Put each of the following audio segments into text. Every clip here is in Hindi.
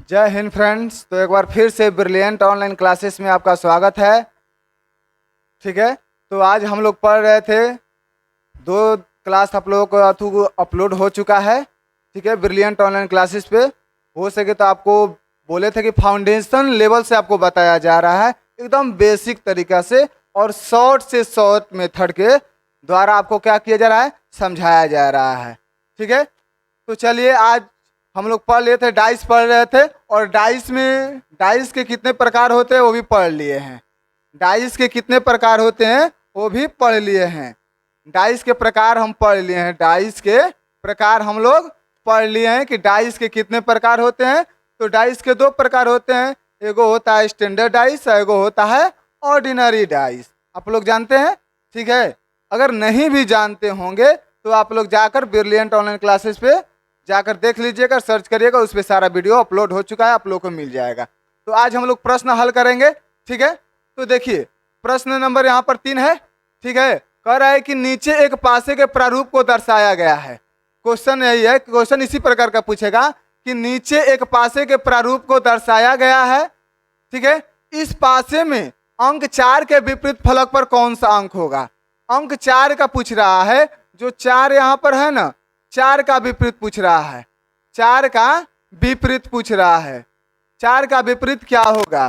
जय हिंद फ्रेंड्स। तो एक बार फिर से ब्रिलियंट ऑनलाइन क्लासेस में आपका स्वागत है। ठीक है, तो आज हम लोग पढ़ रहे थे, दो क्लास आप लोगों को अपलोड हो चुका है। ठीक है, ब्रिलियंट ऑनलाइन क्लासेस पे हो सके तो आपको बोले थे कि फाउंडेशन लेवल से आपको बताया जा रहा है, एकदम बेसिक तरीका से और शॉर्ट से शॉर्ट मेथड के द्वारा आपको क्या किया जा रहा है, समझाया जा रहा है। ठीक है, तो चलिए आज हम लोग पढ़ लिए थे, डाइस पढ़ रहे थे और डाइस में डाइस के कितने प्रकार होते हैं वो भी पढ़ लिए हैं। डाइस के कितने प्रकार होते हैं वो भी पढ़ लिए हैं। डाइस के प्रकार हम पढ़ लिए हैं, डाइस के प्रकार हम लोग पढ़ लिए हैं कि डाइस के कितने प्रकार होते हैं। तो डाइस के दो प्रकार होते हैं, एगो होता है स्टैंडर्ड डाइस और एगो होता है ऑर्डिनरी डाइस। आप लोग जानते हैं। ठीक है, अगर नहीं भी जानते होंगे तो आप लोग जाकर ब्रिलियंट ऑनलाइन क्लासेस पे जाकर देख लीजिएगा, सर्च करिएगा, उस पर सारा वीडियो अपलोड हो चुका है, आप लोग को मिल जाएगा। तो आज हम लोग प्रश्न हल करेंगे। ठीक है, तो देखिए प्रश्न नंबर यहाँ पर 3 है। ठीक है, कह रहा है कि नीचे एक पासे के प्रारूप को दर्शाया गया है। क्वेश्चन यही है, क्वेश्चन इसी प्रकार का पूछेगा कि नीचे एक पासे के प्रारूप को दर्शाया गया है। ठीक है, इस पासे में अंक 4 के विपरीत फलक पर कौन सा अंक होगा। अंक 4 का पूछ रहा है, जो 4 यहाँ पर है ना, 4 का विपरीत पूछ रहा है। 4 का विपरीत पूछ रहा है। 4 का विपरीत क्या होगा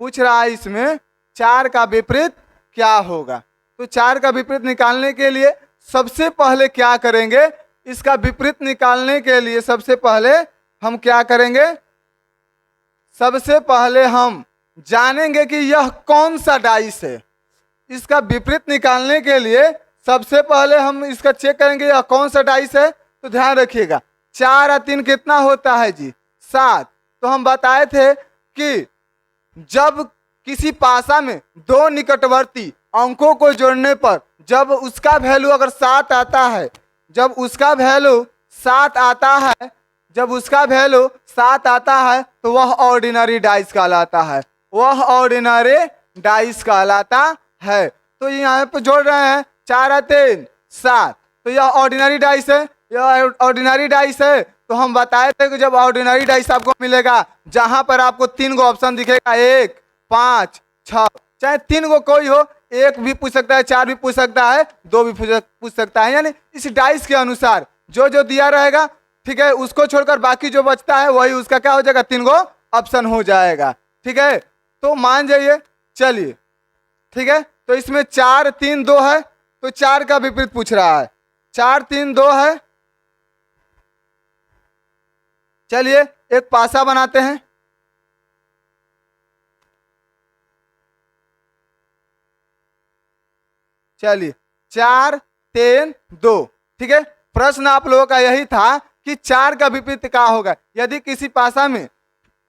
पूछ रहा है, इसमें 4 का विपरीत क्या होगा। तो 4 का विपरीत निकालने के लिए सबसे पहले क्या करेंगे, इसका विपरीत निकालने के लिए सबसे पहले हम क्या करेंगे, सबसे पहले हम जानेंगे कि यह कौन सा डाइस है। इसका विपरीत निकालने के लिए सबसे पहले हम इसका चेक करेंगे यह कौन सा डाइस है। तो ध्यान रखिएगा, 4 और 3 कितना होता है जी, 7। तो हम बताए थे कि जब किसी पासा में दो निकटवर्ती अंकों को जोड़ने पर जब उसका वैल्यू अगर 7 आता है, जब उसका वैल्यू 7 आता है, जब उसका वैल्यू 7 आता है तो वह ऑर्डिनरी डाइस कहलाता है, वह ऑर्डिनरी डाइस कहलाता है। तो यहाँ पे जोड़ रहे हैं 4 और 3 7, तो यह ऑर्डिनरी डाइस है, यह ऑर्डिनरी डाइस है। तो हम बताए थे कि जब ऑर्डिनरी डाइस आपको मिलेगा जहां पर आपको 3 गो ऑप्शन दिखेगा, 1 5 6, चाहे 3 गो कोई हो, 1 भी पूछ सकता है, 4 भी पूछ सकता है, 2 भी पूछ सकता है, यानी इस डाइस के अनुसार जो जो दिया रहेगा, ठीक है, उसको छोड़कर बाकी जो बचता है वही उसका क्या हो जाएगा, 3 गो ऑप्शन हो जाएगा। ठीक है, तो मान जाइए, चलिए ठीक है, तो इसमें 4 3 2 है, तो 4 का विपरीत पूछ रहा है, 4 3 2 है। चलिए एक पासा बनाते हैं। चलिए 4 3 2। ठीक है, प्रश्न आप लोगों का यही था कि 4 का विपरीत क्या होगा। यदि किसी पासा में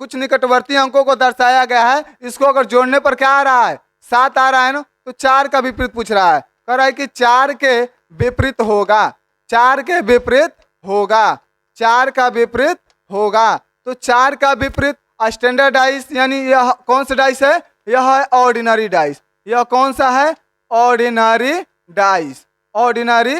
कुछ निकटवर्ती अंकों को दर्शाया गया है, इसको अगर जोड़ने पर क्या आ रहा है, 7 आ रहा है ना, तो 4 का विपरीत पूछ रहा है, कह रहा है कि 4 के विपरीत होगा, 4 के विपरीत होगा, 4 का विपरीत होगा। तो 4 का विपरीत स्टैंडर्ड डाइस, यानी यह कौन सा डाइस है, यह है ऑर्डिनरी डाइस। यह कौन सा है, ऑर्डिनरी डाइस, ऑर्डिनरी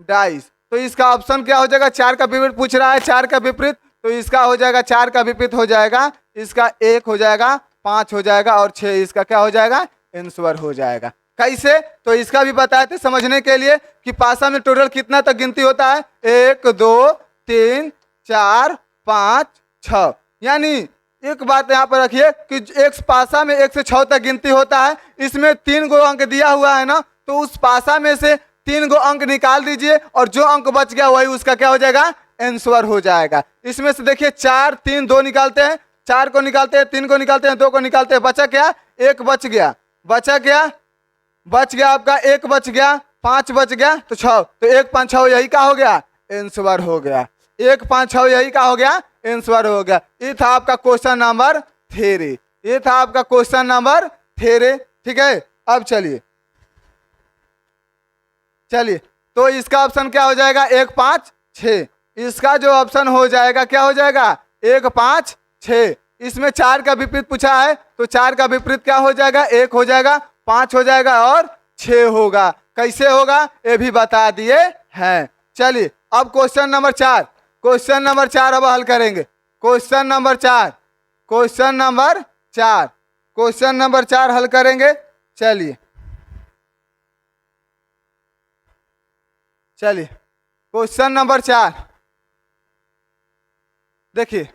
डाइस। तो इसका ऑप्शन क्या हो जाएगा, 4 का विपरीत पूछ रहा है, 4 का विपरीत, तो इसका हो जाएगा 4 का विपरीत हो जाएगा, इसका 1 हो जाएगा, 5 हो जाएगा और 6 इसका क्या हो जाएगा, आंसर हो जाएगा। कैसे, तो इसका भी बताए थे समझने के लिए कि पासा में टोटल कितना तक गिनती होता है, 1 2 3 4 5 6। यानी एक बात यहाँ पर रखिए कि एक पासा में 1 से 6 तक गिनती होता है, इसमें 3 गो अंक दिया हुआ है ना, तो उस पासा में से 3 गो अंक निकाल दीजिए और जो अंक बच गया वही उसका क्या हो जाएगा, आंसर हो जाएगा। इसमें से देखिए 4 3 2 निकालते हैं, 4 को निकालते हैं, 3 को निकालते हैं, 2 को निकालते हैं, बचा क्या, 1 बच गया, बचा क्या, बच गया आपका 1 बच गया, 5 बच गया, तो 6, तो 1 5 6 यही का हो गया, आंसर हो गया, 1 5 6 यही का हो गया, आंसर हो गया। ये था आपका क्वेश्चन नंबर 3, ये था आपका क्वेश्चन नंबर 3। ठीक है, अब चलिए चलिए, तो इसका ऑप्शन क्या हो जाएगा, 1 5 6। इसका जो ऑप्शन हो जाएगा क्या हो जाएगा, 1 5 6। इसमें 4 का विपरीत पूछा है, तो 4 का विपरीत क्या हो जाएगा, 1 हो जाएगा, 5 हो जाएगा और 6 होगा। कैसे होगा ये भी बता दिए हैं। चलिए अब क्वेश्चन नंबर 4, क्वेश्चन नंबर 4 अब हल करेंगे। Question number 4, question number 4, question number 4 हल करेंगे। चलिए चलिए क्वेश्चन नंबर 4 देखिए।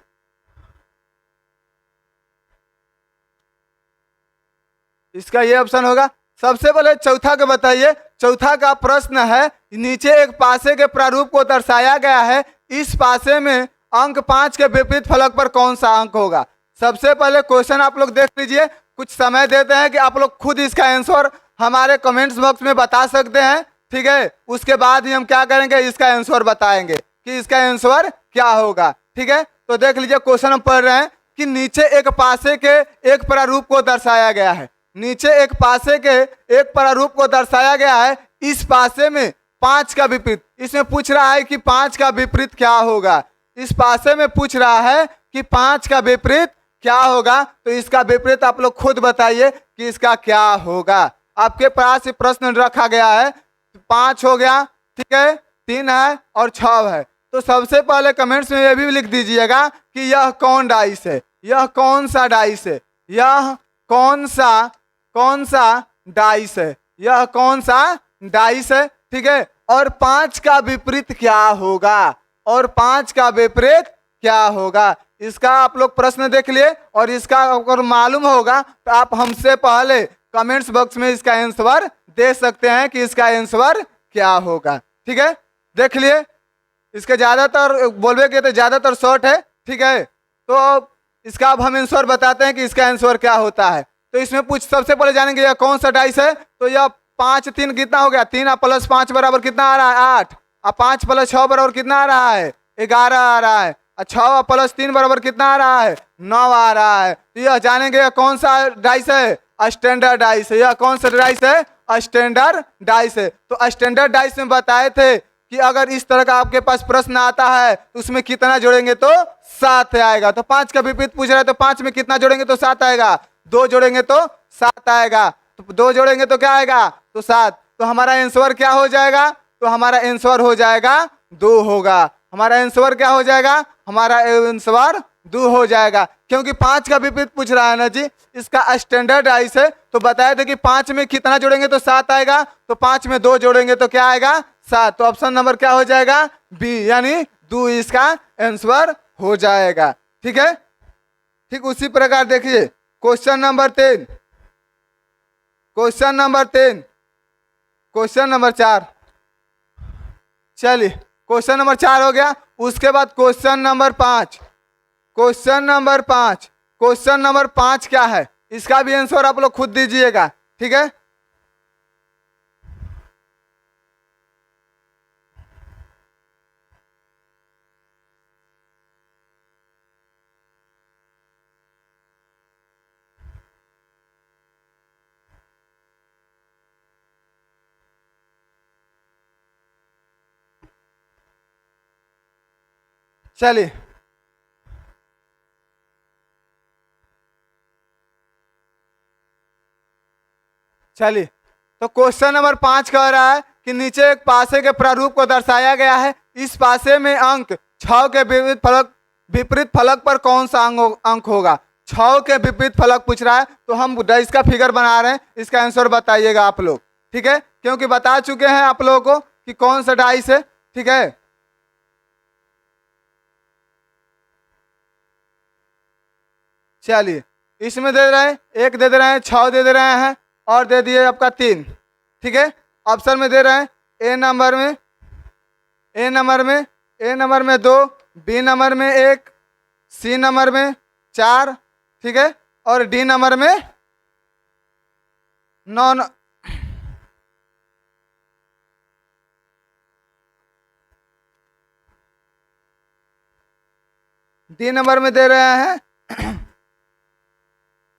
इसका ये ऑप्शन होगा। सबसे पहले चौथा का बताइए। चौथा का प्रश्न है, नीचे एक पासे के प्रारूप को दर्शाया गया है, इस पासे में अंक 5 के विपरीत फलक पर कौन सा अंक होगा। सबसे पहले क्वेश्चन आप लोग देख लीजिए, कुछ समय देते हैं कि आप लोग खुद इसका आंसर हमारे कमेंट्स बॉक्स में बता सकते हैं, ठीक है। उसके बाद ही हम क्या करेंगे, इसका आंसर बताएंगे कि इसका आंसर क्या होगा, ठीक है। तो देख लीजिए क्वेश्चन हम पढ़ रहे हैं कि नीचे एक पासे के एक प्रारूप को दर्शाया गया है, नीचे एक पासे के एक प्रारूप को दर्शाया गया है, इस पासे में 5 का विपरीत। इसमें पूछ रहा है कि 5 का विपरीत क्या होगा। इस पासे में पूछ रहा है कि 5 का विपरीत क्या होगा। तो इसका विपरीत आप लोग खुद बताइए कि इसका क्या होगा। आपके पास ये प्रश्न रखा गया है, 5 हो गया, ठीक है, 3 है और 6 है। तो सबसे पहले कमेंट्स में ये भी लिख दीजिएगा कि यह कौन डाइस है, यह कौन सा डाइस है, यह कौन सा डाइस है, यह कौन सा डाइस है, ठीक है। और 5 का विपरीत क्या होगा, और 5 का विपरीत क्या होगा। इसका आप लोग प्रश्न देख लिए और इसका अगर मालूम होगा तो आप हमसे पहले कमेंट्स बॉक्स में इसका आंसर दे सकते हैं कि इसका आंसर क्या होगा, ठीक है। देख लिए, इसके ज्यादातर बोलवे तो ज्यादातर शॉर्ट है, ठीक है। तो इसका अब हम आंसर बताते हैं कि इसका आंसर क्या होता है। तो इसमें पूछ सबसे पहले जानेंगे यह कौन सा डाइस है। तो यह 5 3 कितना हो गया, 3 प्लस 5 बराबर कितना आ रहा है 8, अब 5 प्लस 6 बराबर कितना आ रहा है 11 आ रहा है, 6 प्लस 3 बराबर कितना आ रहा है 9 आ रहा है। तो यह जानेंगे यह कौन सा डाइस है, स्टैंडर्ड डाइस है। यह कौन सा डाइस है, स्टैंडर्ड डाइस है। तो स्टैंडर्ड डाइस में बताए थे कि अगर इस तरह का आपके पास प्रश्न आता है तो उसमें कितना जोड़ेंगे तो 7 आएगा। तो 5 का विपरीत पूछ रहा है तो 5 में कितना जोड़ेंगे तो 7 आएगा, 2 जोड़ेंगे तो 7 आएगा, तो 2 जोड़ेंगे तो क्या आएगा तो 7। तो हमारा आंसर क्या हो जाएगा, तो हमारा आंसर हो जाएगा 2 होगा। हमारा आंसर क्या हो जाएगा, हमारा आंसर 2 हो जाएगा, क्योंकि 5 का विपरीत पूछ रहा है ना जी। इसका स्टैंडर्ड डाइस है तो बताए थे कि 5 में कितना जोड़ेंगे तो 7 आएगा, तो 5 में 2 जोड़ेंगे तो क्या आएगा 7। तो ऑप्शन नंबर क्या हो जाएगा बी, यानी 2 इसका आंसर हो जाएगा, ठीक है। ठीक उसी प्रकार देखिए question number 3, question number 3, question number 4। चलिए क्वेश्चन नंबर 4 हो गया। उसके बाद question number 5, question number 5, question number 5 क्या है, इसका भी आंसर आप लोग खुद दीजिएगा, ठीक है। चलिए चलिए तो क्वेश्चन नंबर 5 कह रहा है कि नीचे एक पासे के प्रारूप को दर्शाया गया है, इस पासे में अंक 6 के विपरीत फलक पर कौन सा अंक होगा। 6 के विपरीत फलक पूछ रहा है तो हम इसका फिगर बना रहे हैं, इसका आंसर बताइएगा आप लोग, ठीक है, क्योंकि बता चुके हैं आप लोगों को कि कौन सा डाइस है, ठीक है। चलिए इसमें दे रहे हैं 1 दे रहे हैं, 6 दे रहे हैं और दे दिए आपका 3, ठीक है। ऑप्शन में दे रहे हैं ए नंबर में 2, बी नंबर में 1, सी नंबर में 4, ठीक है, और डी नंबर में 9। डी नंबर में दे रहे हैं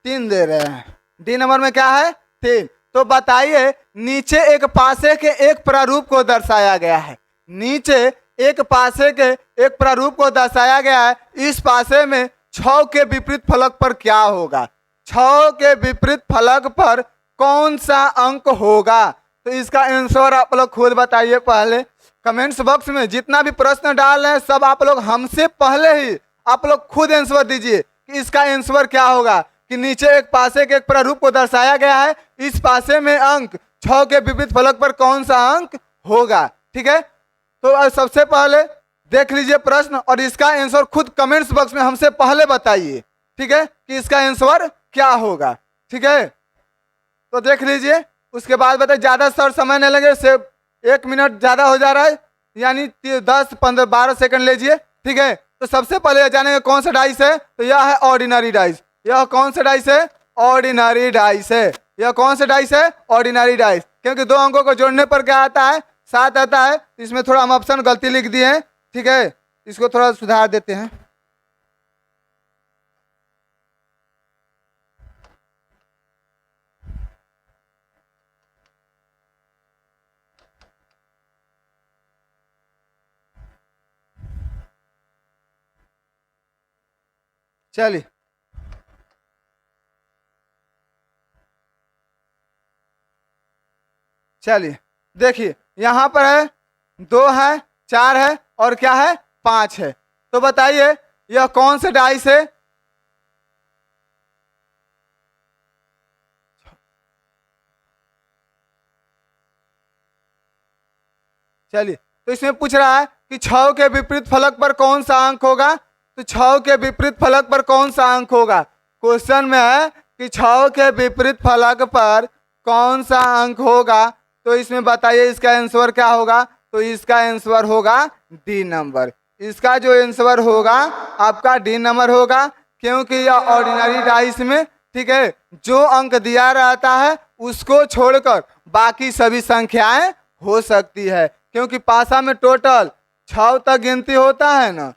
3 दे रहे हैं, डी नंबर में क्या है 3। तो बताइए नीचे एक पासे के एक प्रारूप को दर्शाया गया है, नीचे एक पासे के एक प्रारूप को दर्शाया गया है, इस पासे में 6 के विपरीत फलक पर क्या होगा, 6 के विपरीत फलक पर कौन सा अंक होगा। तो इसका आंसर आप लोग खुद बताइए पहले कमेंट्स बॉक्स में। जितना भी प्रश्न डाल रहे हैं सब आप लोग हमसे पहले ही आप लोग खुद आंसर दीजिए कि इसका आंसर क्या होगा, कि नीचे एक पासे के एक प्रारूप को दर्शाया गया है, इस पासे में अंक 6 के विपरीत फलक पर कौन सा अंक होगा। ठीक है, तो सबसे पहले देख लीजिए प्रश्न और इसका आंसर खुद कमेंट्स बॉक्स में हमसे पहले बताइए। ठीक है, कि इसका आंसर क्या होगा। ठीक है, तो देख लीजिए, उसके बाद बताइए। ज्यादा सर समय नहीं लगे, सिर्फ 1 मिनट ज्यादा हो जा रहा है, यानी 10, 15, 12 सेकंड लीजिए। ठीक है, तो सबसे पहले जानेंगे कौन सा डाइस है, तो यह है ऑर्डिनरी डाइस। यह कौन सा डाइस है, ऑर्डिनरी डाइस है। यह कौन सा डाइस है, ऑर्डिनरी डाइस। क्योंकि 2 अंकों को जोड़ने पर क्या आता है, 7 आता है। इसमें थोड़ा हम ऑप्शन गलती लिख दिए हैं। ठीक है, इसको थोड़ा सुधार देते हैं। चलिए, चलिए देखिए, यहां पर है 2 है, 4 है और क्या है, 5 है। तो बताइए यह कौन से डाइस है। चलिए, तो इसमें पूछ रहा है कि 6 के विपरीत फलक पर कौन सा अंक होगा। तो 6 के विपरीत फलक पर कौन सा अंक होगा, क्वेश्चन में है कि 6 के विपरीत फलक पर कौन सा अंक होगा। तो इसमें बताइए इसका आंसर क्या होगा। तो इसका आंसर होगा डी नंबर। इसका जो आंसर होगा आपका डी नंबर होगा, क्योंकि यह ऑर्डिनरी डाइस में, ठीक है, जो अंक दिया रहता है उसको छोड़कर बाकी सभी संख्याएं हो सकती है। क्योंकि पासा में टोटल 6 तक गिनती होता है ना,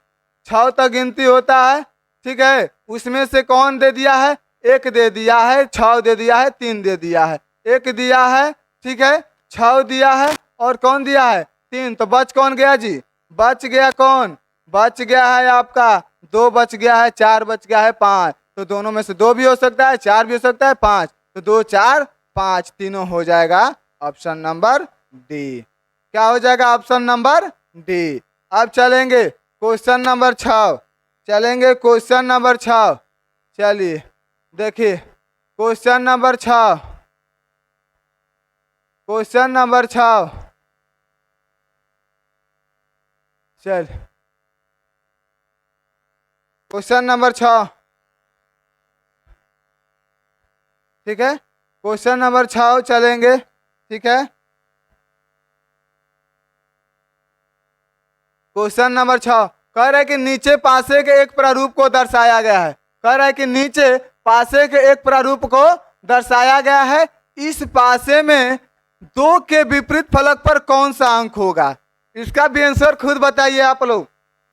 6 तक गिनती होता है। ठीक है, उसमें से कौन दे दिया है, 1 दे दिया है, 6 दे दिया है, 3 दे दिया है, 1 दिया है, ठीक है, 6 दिया है और कौन दिया है, 3। तो बच कौन गया जी, बच गया कौन, बच गया है आपका 2 बच गया है, 4 बच गया है, 5। तो दोनों में से 2 भी हो सकता है, 4 भी हो सकता है, 5। तो 2, 4, 5 तीनों हो जाएगा ऑप्शन नंबर डी। क्या हो जाएगा, ऑप्शन नंबर डी। अब चलेंगे क्वेश्चन नंबर 6, चलेंगे क्वेश्चन नंबर 6। चलिए देखिए क्वेश्चन नंबर 6, क्वेश्चन नंबर 6। चल क्वेश्चन नंबर 6, ठीक है, क्वेश्चन नंबर 6 चलेंगे। ठीक है, क्वेश्चन नंबर 6 कह रहा है कि नीचे पासे के एक प्रारूप को दर्शाया गया है। कह रहा है कि नीचे पासे के एक प्रारूप को दर्शाया गया है, इस पासे में 2 के विपरीत फलक पर कौन सा अंक होगा। इसका भी आंसर खुद बताइए आप लोग।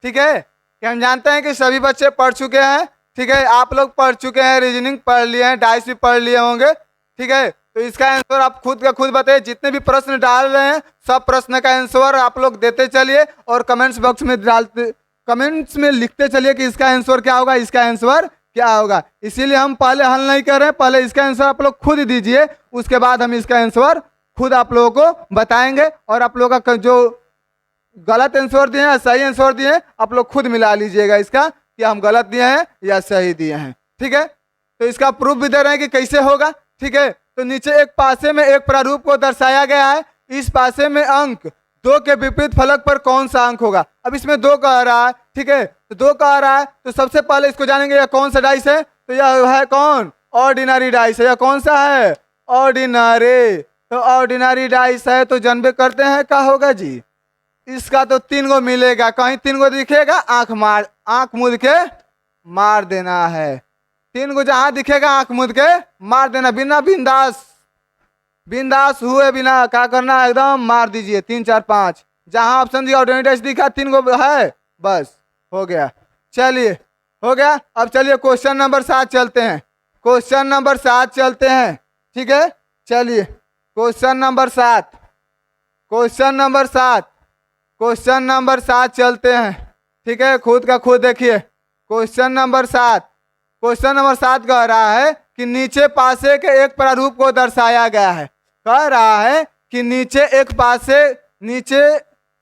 ठीक है, कि हम जानते हैं कि सभी बच्चे पढ़ चुके हैं। ठीक है, आप लोग पढ़ चुके हैं, रीजनिंग पढ़ लिए हैं, डाइस भी पढ़ लिए होंगे। ठीक है, तो इसका आंसर आप खुद का खुद बताइए। जितने भी प्रश्न डाल रहे हैं सब प्रश्न का आंसर आप लोग देते चलिए और कमेंट्स बॉक्स में डालते, कमेंट्स में लिखते चलिए कि इसका आंसर क्या होगा, इसका आंसर क्या होगा। इसीलिए हम पहले हल नहीं कर रहे हैं, पहले इसका आंसर आप लोग खुद दीजिए, उसके बाद हम इसका आंसर खुद आप लोगों को बताएंगे। और आप लोगों का जो गलत आंसर दिए हैं, सही आंसर दिए हैं, आप लोग खुद मिला लीजिएगा इसका कि हम गलत दिए हैं या सही दिए हैं। ठीक है, तो इसका प्रूफ भी दे रहे हैं कि कैसे होगा। ठीक है, तो नीचे एक पासे में एक प्रारूप को दर्शाया गया है, इस पासे में अंक 2 के विपरीत फलक पर कौन सा अंक होगा। अब इसमें 2 कह रहा है, ठीक है, तो 2 कह रहा है, तो सबसे पहले इसको जानेंगे यह कौन सा डाइस है। तो यह है कौन, ऑर्डिनरी डाइस है। यह कौन सा है, ऑर्डिनरी। तो ऑर्डिनरी डाइस है तो जानबे करते हैं क्या होगा जी, इसका तो 3 गो मिलेगा, कहीं 3 गो दिखेगा आंख मूंद के मार देना है। 3 गो जहां दिखेगा आंख मूंद के मार देना, बिना बिंदास हुए बिना क्या करना, एकदम मार दीजिए। 3, 4, 5 जहां ऑप्शन दिया ऑर्डिनरी डाइस दिखा, 3 गो है, बस हो गया। चलिए हो गया। अब चलिए क्वेश्चन नंबर 7 चलते हैं, क्वेश्चन नंबर 7 चलते हैं। ठीक है, चलिए question number 7, question number 7, question number 7 चलते हैं। ठीक है, खुद का खुद देखिए। क्वेश्चन नंबर 7, क्वेश्चन नंबर 7 कह रहा है कि नीचे पासे के एक प्रारूप को दर्शाया गया है। कह रहा है कि नीचे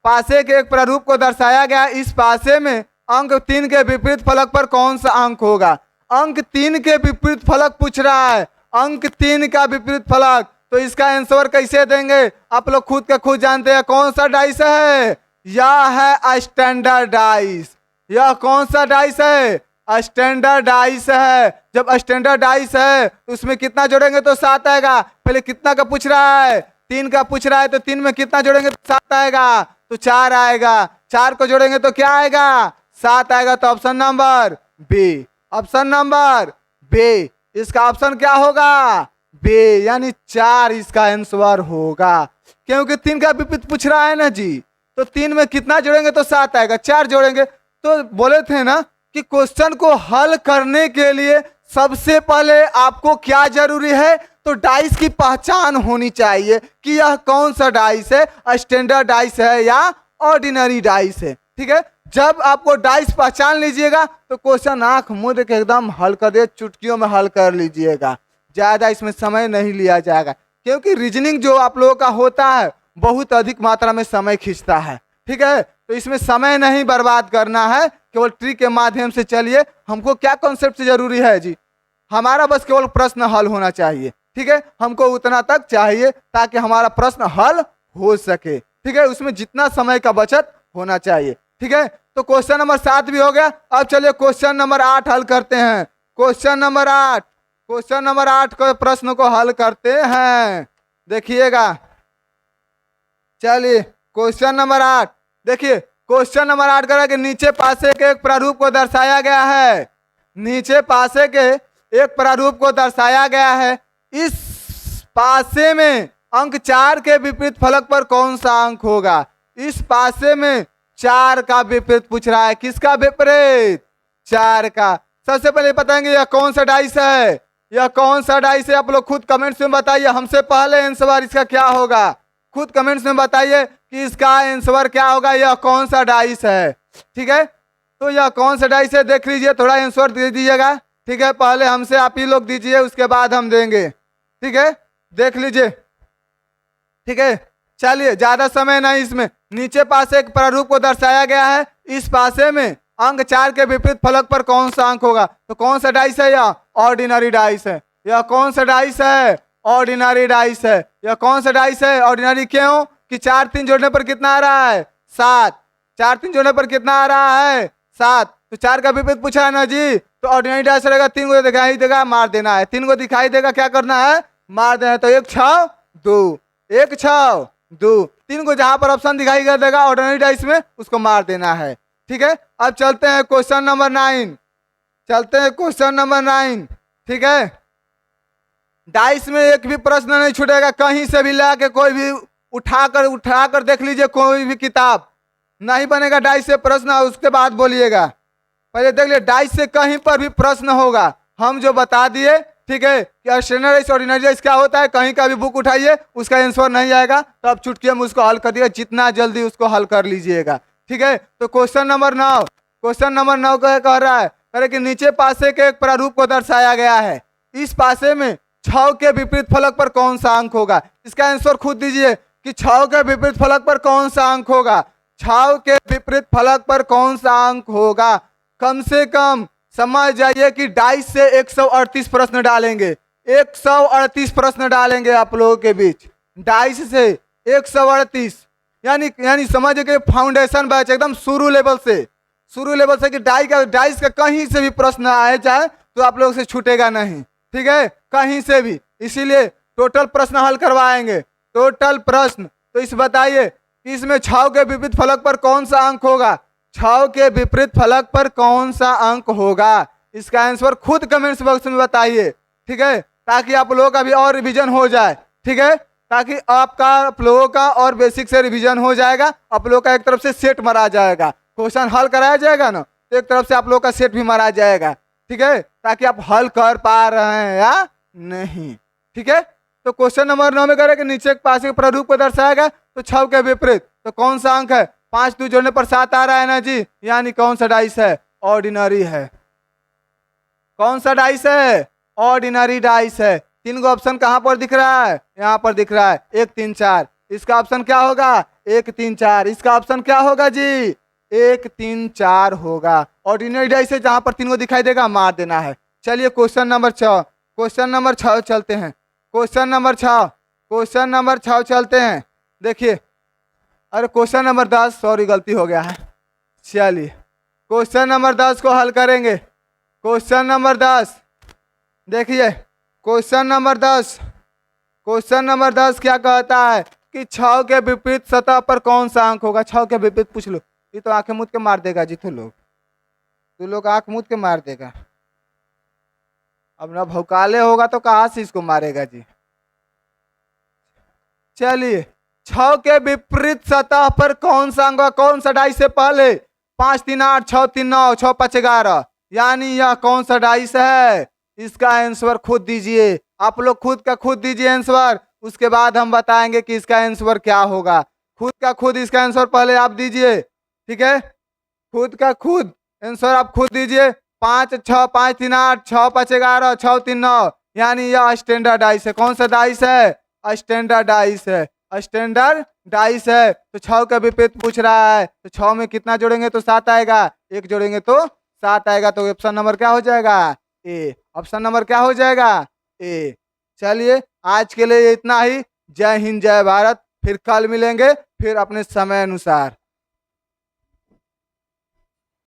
पासे के एक प्रारूप को दर्शाया गया है, इस पासे में अंक 3 के विपरीत फलक पर कौन सा अंक होगा। अंक 3 के विपरीत फलक पूछ रहा है, अंक 3 का विपरीत फलक। तो इसका आंसर कैसे देंगे आप लोग खुद का खुद जानते हैं। कौन सा डाइस है? यह है स्टैंडर्ड डाइस। यह कौन सा डाइस है? स्टैंडर्ड डाइस है। जब स्टैंडर्ड डाइस है तो उसमें कितना जोड़ेंगे तो 7 आएगा। पहले कितना का पूछ रहा है? 3 का पूछ रहा है, तो 3 में कितना जोड़ेंगे तो 7 आएगा, तो 4 आएगा। 4 को जोड़ेंगे तो क्या आएगा? 7 आएगा। तो option number B, option number B, इसका ऑप्शन क्या होगा? बी, यानी 4 इसका आंसर होगा। क्योंकि 3 का विपरीत पूछ रहा है ना जी, तो 3 में कितना जोड़ेंगे तो 7 आएगा, 4 जोड़ेंगे। तो बोले थे ना कि क्वेश्चन को हल करने के लिए सबसे पहले आपको क्या जरूरी है? तो डाइस की पहचान होनी चाहिए कि यह कौन सा डाइस है, स्टैंडर्ड डाइस है या ऑर्डिनरी डाइस है। ठीक है, जब आपको डाइस पहचान लीजिएगा तो क्वेश्चन आंख मूंद के एकदम हल कर दे, चुटकियों में हल कर लीजिएगा। ज्यादा इसमें समय नहीं लिया जाएगा, क्योंकि रीजनिंग जो आप लोगों का होता है बहुत अधिक मात्रा में समय खींचता है। ठीक है, तो इसमें समय नहीं बर्बाद करना है, केवल ट्रिक के माध्यम से चलिए। हमको क्या कॉन्सेप्ट से जरूरी है जी? हमारा बस केवल प्रश्न हल होना चाहिए। ठीक है, हमको उतना तक चाहिए ताकि हमारा प्रश्न हल हो सके। ठीक है, उसमें जितना समय का बचत होना चाहिए। ठीक है, तो क्वेश्चन नंबर 7 भी हो गया। अब चलिए क्वेश्चन नंबर 8 हल करते हैं। क्वेश्चन नंबर 8, क्वेश्चन नंबर 8 के प्रश्न को हल करते हैं। देखिएगा, चलिए क्वेश्चन नंबर 8 देखिए। क्वेश्चन नंबर 8 कह रहा है कि नीचे पासे के एक प्रारूप को दर्शाया गया है। नीचे पासे के एक प्रारूप को दर्शाया गया है। इस पासे में अंक 4 के विपरीत फलक पर कौन सा अंक होगा? इस पासे में 4 का विपरीत पूछ रहा है। किसका विपरीत? 4 का। सबसे पहले बताएंगे यह कौन सा डाइस है, यह कौन सा डाइस है। आप लोग खुद कमेंट्स में बताइए, हमसे पहले आंसर इसका क्या होगा। खुद कमेंट्स में बताइए कि इसका आंसर क्या होगा, यह कौन सा डाइस है। ठीक है, तो यह कौन सा डाइस है देख लीजिए, थोड़ा आंसर दे दीजिएगा। ठीक है, पहले हमसे आप ही लोग दीजिए, उसके बाद हम देंगे। ठीक है, देख लीजिए। ठीक है, चलिए ज्यादा समय नहीं इसमें। नीचे पासे एक प्रारूप को दर्शाया गया है। इस पासे में अंक 4 के विपरीत फलक पर कौन सा अंक होगा? तो कौन सा डाइस है? यह ऑर्डिनरी डाइस है। यह कौन सा डाइस है? ऑर्डिनरी डाइस है। यह कौन सा डाइस है? ऑर्डिनरी। क्यों? कि 4 3 जोड़ने पर कितना आ रहा है? 7। 4 3 जोड़ने पर कितना आ रहा है? 7। तो 4 का विपरीत पूछा है ना जी, तो ऑर्डिनरी डाइस रहेगा। 3 को दिखाई देगा, मार देना है। 3 को दिखाई देगा, क्या करना है? मार देना है। तो 1 6 2, 1 6 2। 3 को जहां पर ऑप्शन दिखाई देगा ऑर्डिनरी डाइस में, उसको मार देना है। ठीक है, अब चलते हैं क्वेश्चन नंबर 9। चलते हैं क्वेश्चन नंबर 9। ठीक है, डाइस में एक भी प्रश्न नहीं छूटेगा, कहीं से भी ला के कोई भी उठाकर देख लीजिए, कोई भी किताब नहीं बनेगा डाइस से प्रश्न, उसके बाद बोलिएगा। पहले देख लीजिए, डाइस से कहीं पर भी प्रश्न होगा, हम जो बता दिए। ठीक है, कि स्टैंडर्ड डाइस ऑर्डिनरी डाइस क्या होता है, कहीं का भी बुक उठाइए, उसका आंसर नहीं आएगा तो आप चुटकी में उसको हल कर दिए, जितना जल्दी उसको हल कर लीजिएगा। ठीक है, तो क्वेश्चन नंबर 9, क्वेश्चन नंबर 9 कह रहा है अरे कि नीचे पासे के एक प्रारूप को दर्शाया गया है। इस पासे में 6 के विपरीत फलक पर कौन सा अंक होगा? इसका आंसर खुद दीजिए कि 6 के विपरीत फलक पर कौन सा अंक होगा। 6 के विपरीत फलक पर कौन सा अंक होगा? कम से कम समझ जाइए कि डाइस से 138 प्रश्न डालेंगे। 138 प्रश्न डालेंगे आप लोगों के बीच, डाइस से 138। यानी समझिए कि फाउंडेशन बैच एकदम शुरू लेवल से कि डाइस का कहीं से भी प्रश्न आए जाए तो आप लोग से छूटेगा नहीं। ठीक है, कहीं से भी। इसीलिए टोटल प्रश्न हल करवाएंगे, टोटल प्रश्न। तो इस बताइए कि इसमें 6 के विपरीत फलक पर कौन सा अंक होगा? 6 के विपरीत फलक पर कौन सा अंक होगा? इसका आंसर खुद कमेंट्स बॉक्स में बताइए। ठीक है, ताकि आप लोगों का भी और रिवीजन हो जाए। ठीक है, ताकि आप लोगों का और बेसिक से रिवीजन हो जाएगा। आप लोगों का एक तरफ से सेट मारा जाएगा, क्वेश्चन हल कराया जाएगा ना, तो एक तरफ से आप लोगों का सेट भी मारा जाएगा। ठीक है, ताकि आप हल कर पा रहे हैं या नहीं। ठीक है, तो क्वेश्चन नंबर 9 में कह रहे कि नीचे के पास एक प्रारूप को दर्शाया गया, तो 6 के विपरीत तो कौन सा अंक है? 5 2 जोड़ने पर 7 आ रहा है ना जी, यानी कौन सा डाइस है? ऑर्डिनरी है। कौन सा डाइस है? ऑर्डिनरी डाइस है। 3 का ऑप्शन कहां पर दिख रहा है? यहाँ पर दिख रहा है, 1 3 4। इसका ऑप्शन क्या होगा? 1 3 4। इसका ऑप्शन क्या होगा जी? 1 3 4 होगा। ऑर्डिनरी डाइस है, जहां पर 3 को दिखाई देगा मार देना है। चलिए क्वेश्चन नंबर 6, क्वेश्चन नंबर 6 चलते हैं। क्वेश्चन नंबर 6 चलते हैं। देखिए, अरे क्वेश्चन नंबर 10, सॉरी गलती हो गया है। चलिए क्वेश्चन नंबर 10 को हल करेंगे। क्वेश्चन नंबर 10 देखिए, क्वेश्चन नंबर 10 क्या कहता है कि 6 के विपरीत सतह पर कौन सा अंक होगा। 6 के विपरीत पूछ लो, ये तो आंखें मूंद के मार देगा जी। तू लोग आंख मूंद के मार देगा। अब ना भौकाले होगा तो कहाँ से इसको मारेगा जी। चलिए, 6 के विपरीत सतह पर कौन सा अंक, कौन सा डाइस से पहले 5 3 8 6 3 9 6 5 11, यानी यह कौन सा डाइस है। इसका आंसर खुद दीजिए, आप लोग खुद दीजिए आंसर, उसके बाद हम बताएंगे कि इसका आंसर क्या होगा। खुद इसका आंसर पहले आप दीजिए, ठीक है। खुद आंसर आप खुद दीजिए। 5 6 5 3 8 6 5 11 6 3 9, यानी यह स्टैंडर्ड डाइस है। कौन सा डाइस है? स्टैंडर्ड डाइस है। स्टैंडर्ड डाइस है। तो 6 का विपरीत पूछ रहा है, तो 6 में कितना जोड़ेंगे तो 7 आएगा, 1 जोड़ेंगे तो 7 आएगा। तो ऑप्शन नंबर क्या हो जाएगा? ए। ऑप्शन नंबर क्या हो जाएगा? ए। चलिए आज के लिए इतना ही। जय हिंद, जय भारत। फिर कल मिलेंगे, फिर अपने समय अनुसार।